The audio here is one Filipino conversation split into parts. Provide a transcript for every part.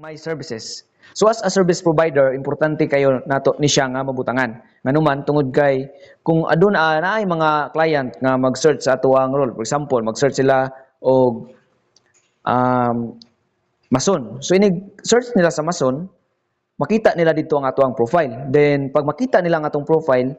My services. So as a service provider, importante kayo nato ni siya nga mabutangan. Nganuman tungod kay kung adun na ay mga client nga mag-search sa atuang role. For example, mag-search sila og mason. So inig search nila sa mason, makita nila dito ang atuang profile. Then pag makita nila ang atong profile,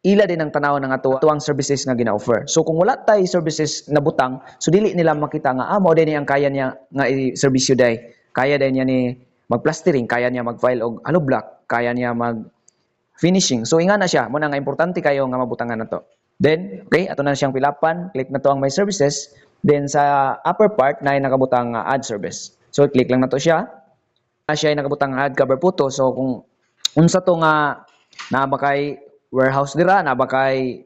ila din ang tanaw ng atuang services nga gina-offer. So kung wala tay services na butang, so dili nila makita nga mao din ang kaya niya nga i-serbisyo day. Kaya din niya ni mag-plastering, kaya niya mag-file og hollow block, kaya niya mag-finishing. So inga na siya, mo na nga importante kayo nga mabutangan nato. Then, okay, ato na siyang pilapan, click na to ang my services. Then sa upper part na nakabutang add service. So click lang na to siya. Siya ay nakabutang add cover photo. So kung unsa to nga na ba kay warehouse dira, na ba kay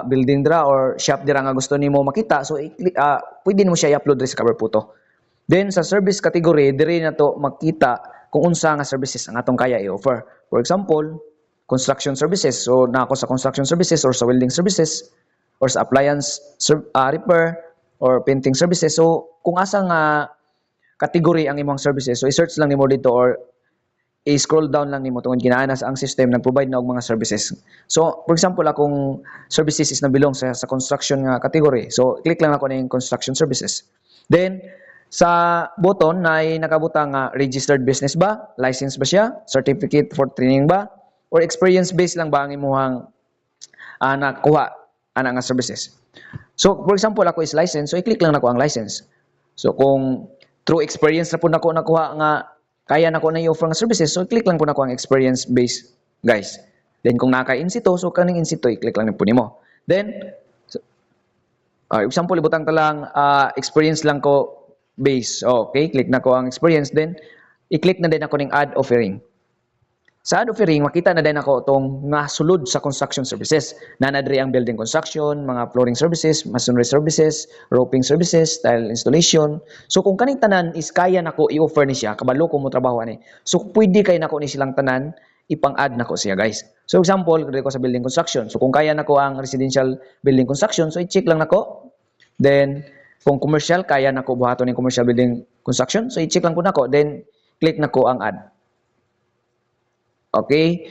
building dira or shop dira nga gusto nimo makita, so pwede nimo siya i-upload sa cover photo. Then sa service category, diri na to makita kung unsa nga services ang atong kaya i-offer. For example, construction services. So na ako sa construction services or sa welding services or sa appliance repair or painting services. So kung asa nga category ang imong services, so i-search lang nimo dito or i-scroll down lang nimo tungod ginaana sa ang system nag-provide na og mga services. So for example, akong services is na belong sa construction nga category. So click lang ako ning construction services. Then sa button na nakabutang registered business ba, license ba siya, certificate for training ba, or experience based lang ba ang imuhang nakuha ana nga services. So for example, ako is license, so i-click lang nako ang license. So kung through experience na po nako nakuha nga kaya nako na i-offer nga services, so i-click lang po nako ang experience based, guys. Then kung naka in situ, so kaning in situ i-click lang po nimo. Then example ibutang ta lang experience lang ko base. Okay, click na ko ang experience. Then, i-click na din ako ng add offering. Sa add offering, makita na din ako itong nasulod sa construction services. Nanadri ang building construction, mga flooring services, masonry services, roping services, tile installation. So, kung kaning tanan is kaya nako i-offer ni siya, kabalo ko mo trabaho ani. So, pwede kay nako ni silang tanan, ipang-add nako siya, guys. So, example, dito ko sa building construction. So, kung kaya nako ang residential building construction, so i-check lang nako. Then, kung commercial, kaya na ko buhaton ng commercial building construction. So, i-check lang po na ko. Then, click na ko ang add. Okay?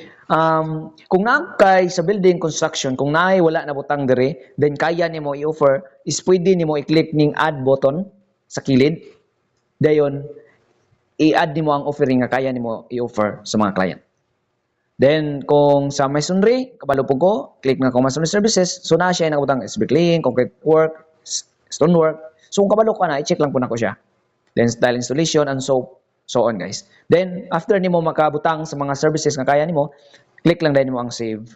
Kung nakay sa building construction, kung naay wala na butang dire, then kaya ni mo i-offer, is pwede ni mo i-click ning add button sa kilid. Dayon, i-add ni mo ang offering nga kaya ni mo i-offer sa mga client. Then, kung sa masonry, kabalo po ko, click na ko masonry services. So, na siya yung nakabutang is bricklaying, concrete work, stonework. So kung kabalo ka na, i-check lang po na ko siya. Then tile installation and so on, guys. Then after nimo makabutang sa mga services nga kaya nimo, click lang din mo ang save.